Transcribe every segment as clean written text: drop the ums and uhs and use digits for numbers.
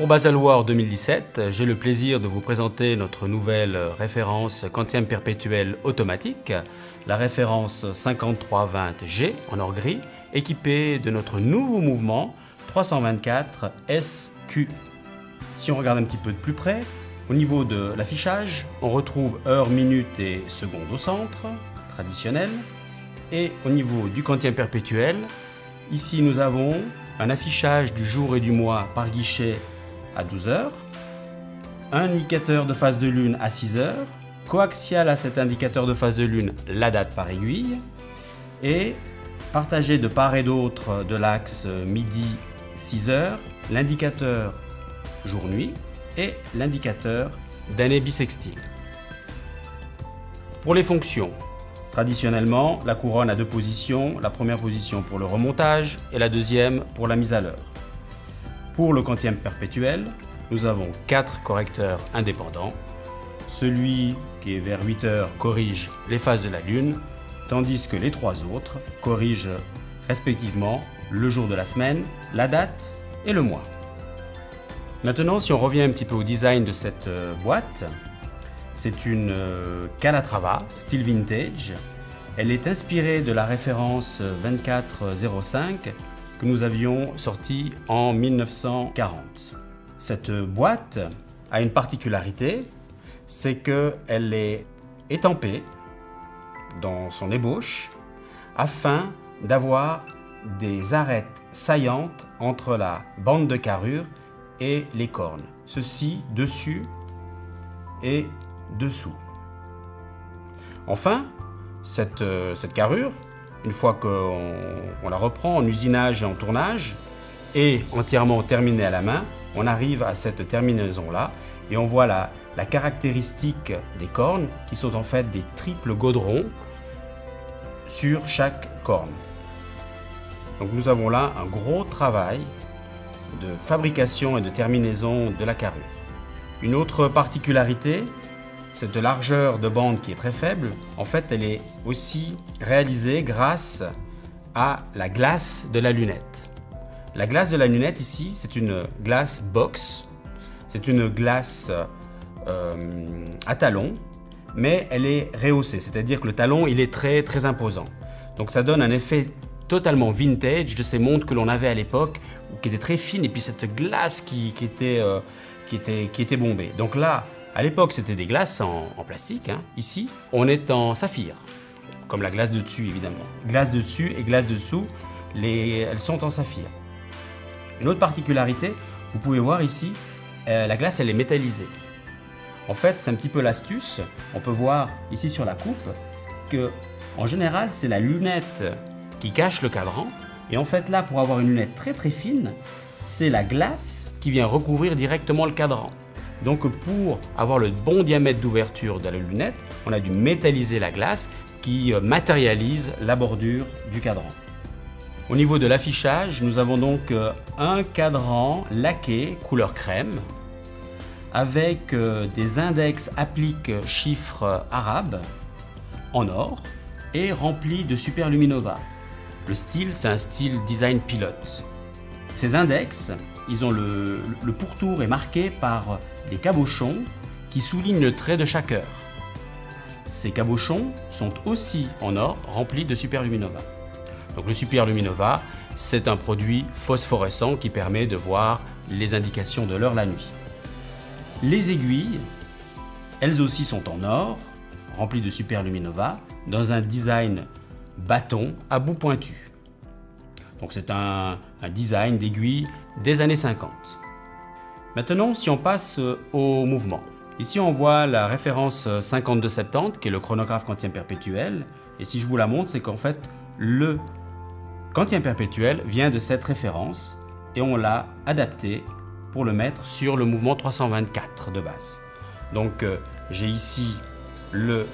Pour Baselworld 2017, j'ai le plaisir de vous présenter notre nouvelle référence quantième perpétuelle automatique, la référence 5320G en or gris, équipée de notre nouveau mouvement 324 SQ. Si on regarde un petit peu de plus près, au niveau de l'affichage, on retrouve heure, minute et seconde au centre, traditionnel. Et au niveau du quantième perpétuel, ici nous avons un affichage du jour et du mois par guichet à 12 heures, un indicateur de phase de lune à 6 heures, coaxial à cet indicateur de phase de lune la date par aiguille, et partagé de part et d'autre de l'axe midi 6 heures, l'indicateur jour-nuit et l'indicateur d'année bissextile. Pour les fonctions, traditionnellement, la couronne a deux positions, la première position pour le remontage et la deuxième pour la mise à l'heure. Pour le quantième perpétuel, nous avons 4 correcteurs indépendants. Celui qui est vers 8 heures corrige les phases de la Lune, tandis que les 3 autres corrigent respectivement le jour de la semaine, la date et le mois. Maintenant, si on revient un petit peu au design de cette boîte, c'est une Calatrava style vintage. Elle est inspirée de la référence 2405 que nous avions sortie en 1940. Cette boîte a une particularité, c'est qu'elle est étampée dans son ébauche afin d'avoir des arêtes saillantes entre la bande de carrure et les cornes. Ceci dessus et dessous. Enfin, cette carrure, une fois qu'on la reprend en usinage et en tournage, et entièrement terminée à la main, on arrive à cette terminaison-là et on voit la caractéristique des cornes qui sont en fait des triples godrons sur chaque corne. Donc nous avons là un gros travail de fabrication et de terminaison de la carrure. Une autre particularité, cette largeur de bande qui est très faible, en fait elle est aussi réalisée grâce à la glace de la lunette. La glace de la lunette ici, c'est une glace box, c'est une glace à talons, mais elle est rehaussée, c'est-à-dire que le talon il est très très imposant. Donc ça donne un effet totalement vintage de ces montres que l'on avait à l'époque, qui étaient très fines, et puis cette glace qui était bombée. Donc là, à l'époque, c'était des glaces en plastique. Hein. Ici, on est en saphir, comme la glace de dessus, évidemment. Glace de dessus et glace dessous, elles sont en saphir. Une autre particularité, vous pouvez voir ici, la glace, elle est métallisée. En fait, c'est un petit peu l'astuce. On peut voir ici sur la coupe que, en général, c'est la lunette qui cache le cadran. Et en fait, là, pour avoir une lunette très très fine, c'est la glace qui vient recouvrir directement le cadran. Donc pour avoir le bon diamètre d'ouverture de la lunette, on a dû métalliser la glace qui matérialise la bordure du cadran. Au niveau de l'affichage, nous avons donc un cadran laqué couleur crème avec des index appliques chiffres arabes en or et remplis de superluminova. Le style, c'est un style design pilote. Ces index, ils ont le pourtour est marqué par des cabochons qui soulignent le trait de chaque heure. Ces cabochons sont aussi en or remplis de superluminova. Donc le superluminova, c'est un produit phosphorescent qui permet de voir les indications de l'heure la nuit. Les aiguilles, elles aussi sont en or, remplies de superluminova, dans un design bâton à bout pointu. Donc c'est un design d'aiguille des années 50. Maintenant, si on passe au mouvement. Ici, on voit la référence 5270, qui est le chronographe quantien perpétuel. Et si je vous la montre, c'est qu'en fait, le quantien perpétuel vient de cette référence et on l'a adapté pour le mettre sur le mouvement 324 de base. Donc, j'ai ici le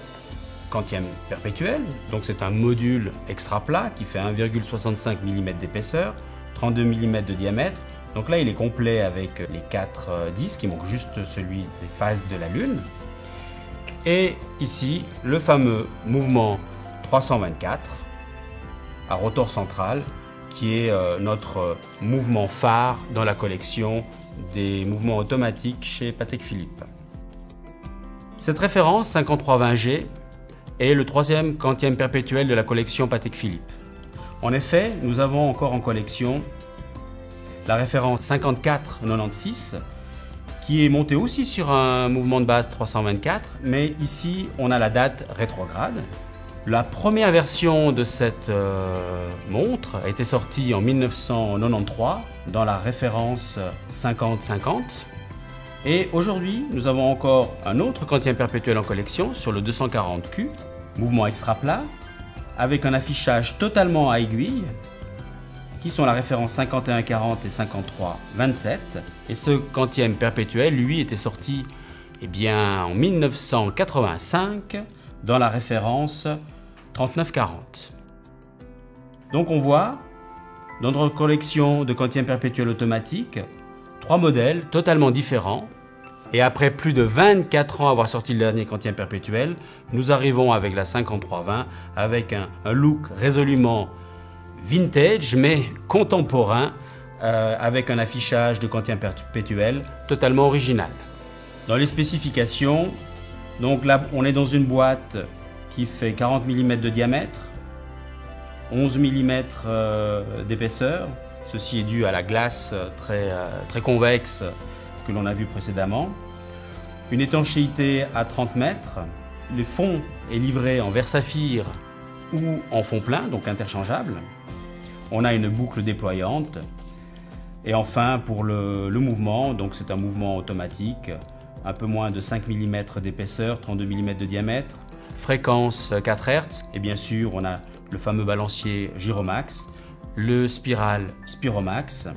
quantième perpétuel. Donc, c'est un module extra plat qui fait 1,65 mm d'épaisseur, 32 mm de diamètre. Donc là, il est complet avec les 4 disques, il manque juste celui des phases de la Lune. Et ici, le fameux mouvement 324 à rotor central qui est notre mouvement phare dans la collection des mouvements automatiques chez Patek Philippe. Cette référence 5320G est le troisième quantième perpétuel de la collection Patek Philippe. En effet, nous avons encore en collection la référence 5496 qui est montée aussi sur un mouvement de base 324, mais ici on a la date rétrograde. La première version de cette montre a été sortie en 1993 dans la référence 50-50. Et aujourd'hui, nous avons encore un autre quantième perpétuel en collection sur le 240Q, mouvement extra plat, avec un affichage totalement à aiguille, qui sont la référence 51-40 et 53-27. Et ce quantième perpétuel, lui, était sorti en 1985 dans la référence 39-40. Donc on voit, dans notre collection de quantième perpétuel automatique, 3 modèles totalement différents. Et après plus de 24 ans avoir sorti le dernier quantième perpétuel, nous arrivons avec la 5320 avec un look résolument vintage mais contemporain avec un affichage de quantième perpétuel totalement original. Dans les spécifications, donc là on est dans une boîte qui fait 40 mm de diamètre, 11 mm d'épaisseur. Ceci est dû à la glace très convexe que l'on a vu précédemment. Une étanchéité à 30 mètres. Le fond est livré en verre saphir ou en fond plein, donc interchangeable. On a une boucle déployante. Et enfin, pour le mouvement, donc c'est un mouvement automatique, un peu moins de 5 mm d'épaisseur, 32 mm de diamètre, fréquence 4 Hz, et bien sûr, on a le fameux balancier Gyromax, le Spiral Spiromax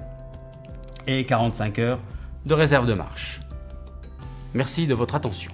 et 45 heures de réserve de marche. Merci de votre attention.